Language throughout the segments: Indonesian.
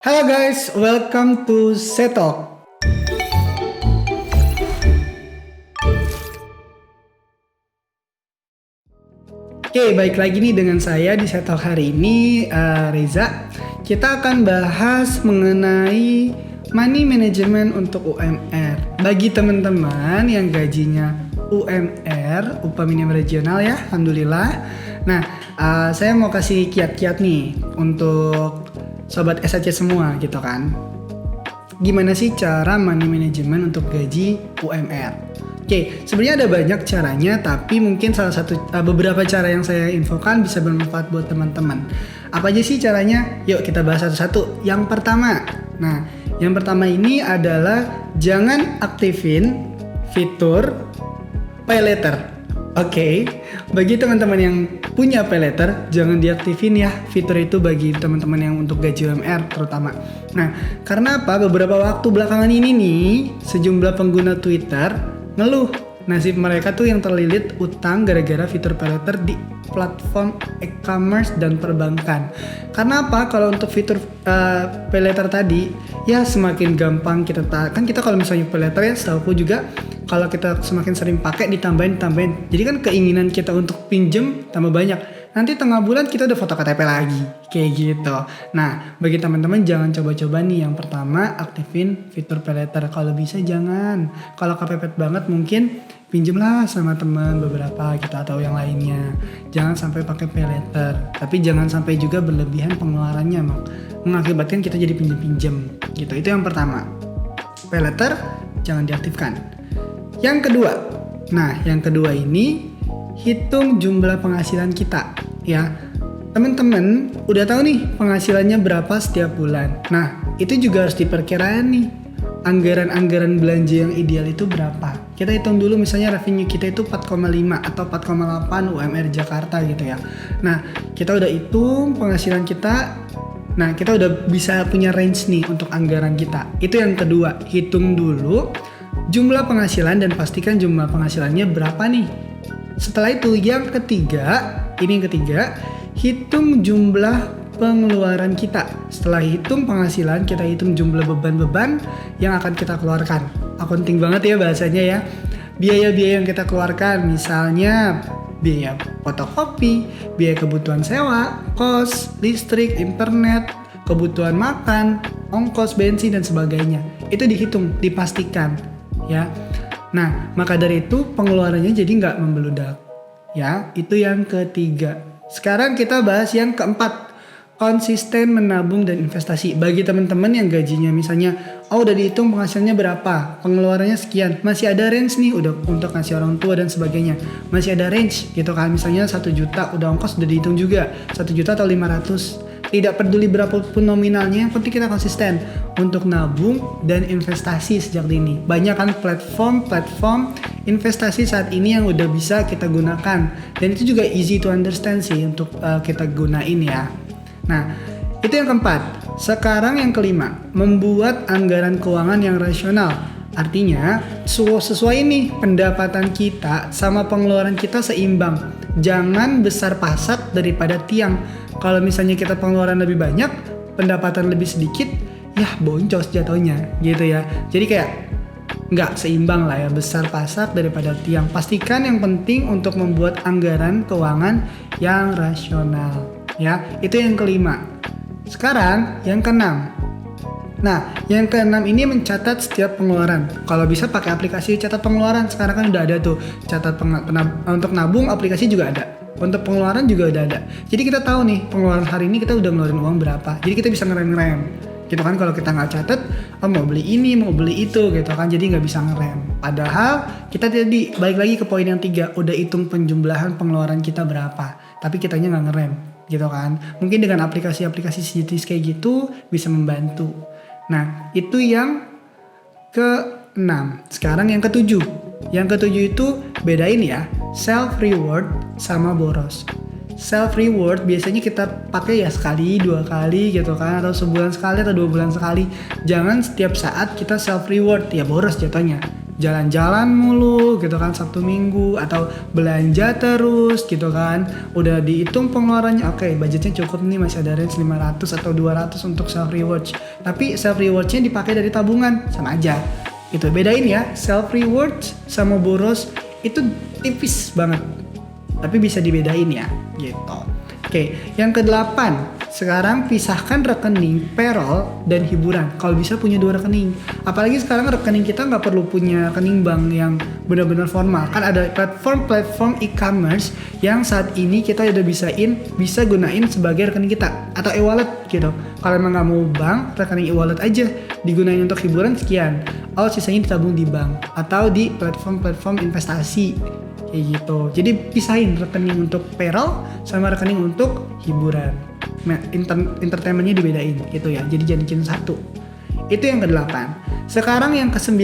Halo guys, welcome to Setalk. Oke, baik lagi nih dengan saya di Setalk hari ini, Reza. Kita akan bahas mengenai money management untuk UMR. Bagi teman-teman yang gajinya UMR, upah minimum regional ya, alhamdulillah. Nah, saya mau kasih kiat-kiat nih untuk sobat SAC semua gitu kan. Gimana sih cara money management untuk gaji UMR? Oke, sebenarnya ada banyak caranya, tapi mungkin beberapa cara yang saya infokan bisa bermanfaat buat teman-teman. Apa aja sih caranya? Yuk kita bahas satu-satu. Yang pertama ini adalah jangan aktifin fitur pay letter. Oke, bagi teman-teman yang punya pay letter, jangan diaktifin ya fitur itu bagi teman-teman yang untuk gaji UMR terutama. Nah, karena apa? Beberapa waktu belakangan ini nih, sejumlah pengguna Twitter ngeluh nasib mereka tuh yang terlilit utang gara-gara fitur pay letter di platform e-commerce dan perbankan. Karena apa? Kalau untuk fitur pay letter tadi, ya semakin gampang kita kalau misalnya pay letter ya, setahu juga kalau kita semakin sering pakai ditambahin. Jadi kan keinginan kita untuk pinjem tambah banyak. Nanti tengah bulan kita udah foto KTP lagi, kayak gitu. Nah, bagi teman-teman jangan coba-coba nih. Yang pertama, aktifin fitur pay letter. Kalau bisa jangan. Kalau kepepet banget mungkin pinjemlah sama teman beberapa gitu atau yang lainnya. Jangan sampai pakai pay letter. Tapi jangan sampai juga berlebihan pengeluarannya, mengakibatkan kita jadi pinjem-pinjem gitu. Itu yang pertama. Pay letter jangan diaktifkan. Yang kedua ini hitung jumlah penghasilan kita ya. Teman-teman udah tahu nih penghasilannya berapa setiap bulan. Nah, itu juga harus diperkirakan nih. Anggaran belanja yang ideal itu berapa? Kita hitung dulu misalnya revenue kita itu 4,5 atau 4,8 UMR Jakarta gitu ya. Nah, kita udah hitung penghasilan kita. Nah, kita udah bisa punya range nih untuk anggaran kita. Itu yang kedua, hitung dulu jumlah penghasilan dan pastikan jumlah penghasilannya berapa nih. Setelah itu yang ketiga, hitung jumlah pengeluaran kita. Setelah hitung penghasilan, kita hitung jumlah beban-beban yang akan kita keluarkan. Akunting banget ya bahasanya ya. Biaya-biaya yang kita keluarkan, misalnya biaya fotokopi, biaya kebutuhan sewa, kos, listrik, internet, kebutuhan makan, ongkos bensin dan sebagainya. Itu dihitung, dipastikan ya. Nah, maka dari itu pengeluarannya jadi nggak membeludak. Ya, itu yang ketiga. Sekarang kita bahas yang keempat. Konsisten menabung dan investasi. Bagi teman-teman yang gajinya misalnya, udah dihitung penghasilannya berapa, pengeluarannya sekian, masih ada range nih udah untuk ngasih orang tua dan sebagainya. Masih ada range gitu kan. Misalnya 1 juta udah ongkos udah dihitung juga. 1 juta atau 500. Tidak peduli berapapun nominalnya, yang penting kita konsisten untuk nabung dan investasi sejak dini. Banyak kan platform investasi saat ini yang udah bisa kita gunakan. Dan itu juga easy to understand sih untuk kita gunain ya. Nah, itu yang keempat. Sekarang yang kelima, membuat anggaran keuangan yang rasional. Artinya, sesuai nih pendapatan kita sama pengeluaran kita seimbang. Jangan besar pasak daripada tiang. Kalau misalnya kita pengeluaran lebih banyak, pendapatan lebih sedikit, ya boncos jatuhnya gitu ya. Jadi kayak nggak seimbang lah ya, besar pasak daripada tiang. Pastikan yang penting untuk membuat anggaran keuangan yang rasional ya. Itu yang kelima. Sekarang yang keenam. Nah, yang keenam ini mencatat setiap pengeluaran. Kalau bisa pakai aplikasi catat pengeluaran. Sekarang kan udah ada tuh untuk nabung, aplikasi juga ada. Untuk pengeluaran juga udah ada. Jadi kita tahu nih pengeluaran hari ini kita udah ngeluarin uang berapa. Jadi kita bisa ngerem gitu kan. Kalau kita nggak catat, mau beli ini, mau beli itu gitu kan. Jadi nggak bisa ngerem. Padahal kita tadi balik lagi ke poin yang 3, udah hitung penjumlahan pengeluaran kita berapa. Tapi kitanya nggak ngerem gitu kan. Mungkin dengan aplikasi-aplikasi sejenis kayak gitu bisa membantu. Nah, itu yang ke-6. Sekarang yang ke-7. Yang ke-7 itu bedain ya, self reward sama boros. Self reward biasanya kita pakai ya sekali, 2 kali gitu kan, atau sebulan sekali atau 2 bulan sekali. Jangan setiap saat kita self reward, ya boros jatuhnya. Jalan-jalan mulu gitu kan Sabtu Minggu, atau belanja terus gitu kan. Udah dihitung pengeluarannya, oke, budgetnya cukup nih, masih ada range 500 atau 200 untuk self reward. tapi self rewardnya dipakai dari tabungan, sama aja. Itu bedain ya, self reward sama boros itu tipis banget, tapi bisa dibedain ya, gitu. Oke, yang kedelapan, sekarang pisahkan rekening payroll dan hiburan. Kalau bisa punya 2 rekening. Apalagi sekarang rekening kita nggak perlu punya rekening bank yang benar-benar formal. Kan ada platform e-commerce yang saat ini kita udah bisa gunain sebagai rekening kita atau e-wallet gitu. Kalau emang nggak mau bank, rekening e-wallet aja digunain untuk hiburan sekian. Sisanya ditabung di bank atau di platform investasi. Kayak gitu. Jadi pisahin rekening untuk payroll sama rekening untuk hiburan. Entertainmentnya dibedain gitu ya. Jadi jadiin satu. Itu yang ke-8. Sekarang yang ke-9.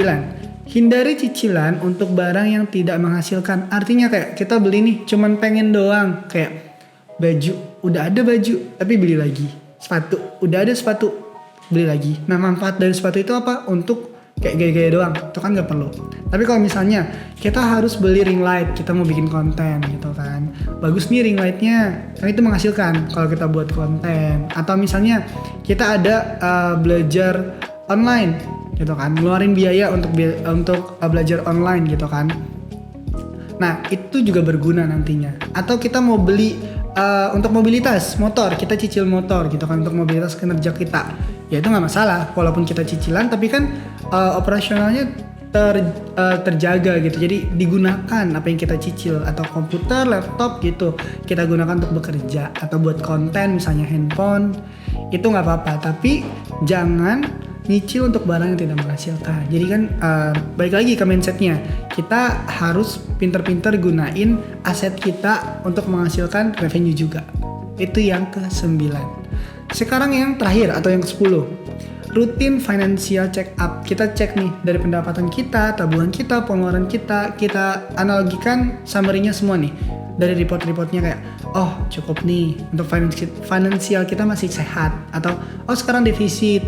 Hindari cicilan untuk barang yang tidak menghasilkan. Artinya kayak kita beli nih cuman pengen doang. Kayak baju, udah ada baju tapi beli lagi. Sepatu, udah ada sepatu, beli lagi. Nah, manfaat dari sepatu itu apa? Untuk kayak gaya-gaya doang, itu kan nggak perlu. Tapi kalau misalnya kita harus beli ring light, kita mau bikin konten gitu kan, bagus nih ring lightnya, kan itu menghasilkan kalau kita buat konten. Atau misalnya kita ada belajar online gitu kan, ngeluarin biaya untuk belajar online gitu kan. Nah itu juga berguna nantinya. Atau kita mau beli untuk mobilitas motor, kita cicil motor gitu kan untuk mobilitas kinerja kita, ya itu nggak masalah walaupun kita cicilan, tapi kan operasionalnya terjaga gitu. Jadi digunakan apa yang kita cicil, atau komputer, laptop gitu kita gunakan untuk bekerja atau buat konten, misalnya handphone, itu nggak apa-apa. Tapi jangan nyicil untuk barang yang tidak menghasilkan. Jadi kan balik lagi ke mindsetnya, kita harus pinter-pinter gunain aset kita untuk menghasilkan revenue juga. Itu yang ke-9. Sekarang yang terakhir atau yang ke-10, rutin financial check up. Kita cek nih dari pendapatan kita, tabungan kita, pengeluaran kita analogikan summary-nya semua nih dari report-reportnya, kayak oh cukup nih untuk financial kita masih sehat, atau oh sekarang defisit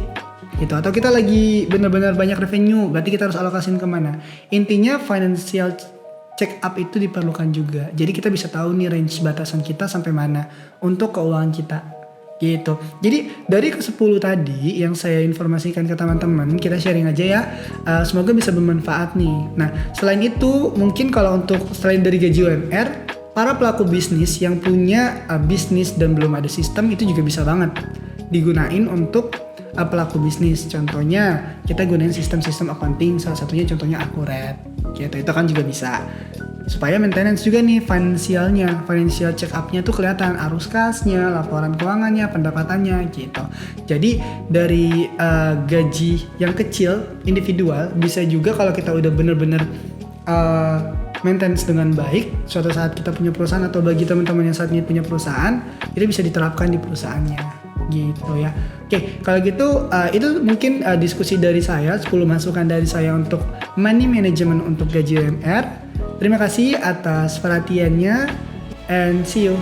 gitu, atau kita lagi benar-benar banyak revenue, berarti kita harus alokasiin kemana. Intinya financial check up itu diperlukan juga, jadi kita bisa tahu nih range batasan kita sampai mana untuk keuangan kita gitu. Jadi dari ke-10 tadi yang saya informasikan ke teman-teman, kita sharing aja ya, semoga bisa bermanfaat nih. Nah selain itu mungkin kalau untuk selain dari gaji UMR, para pelaku bisnis yang punya bisnis dan belum ada sistem, itu juga bisa banget digunain untuk pelaku bisnis. Contohnya kita gunain sistem-sistem accounting, salah satunya contohnya Akuret gitu. Itu kan juga bisa supaya maintenance juga nih finansialnya, financial check up-nya tuh kelihatan arus kasnya, laporan keuangannya, pendapatannya gitu. Jadi dari gaji yang kecil individual bisa juga kalau kita udah bener-bener maintenance dengan baik, suatu saat kita punya perusahaan, atau bagi teman-teman yang saat ini punya perusahaan, itu bisa diterapkan di perusahaannya gitu ya. Oke, kalau gitu itu mungkin diskusi dari saya, 10 masukan dari saya untuk money management untuk gaji UMR. Terima kasih atas perhatiannya and see you.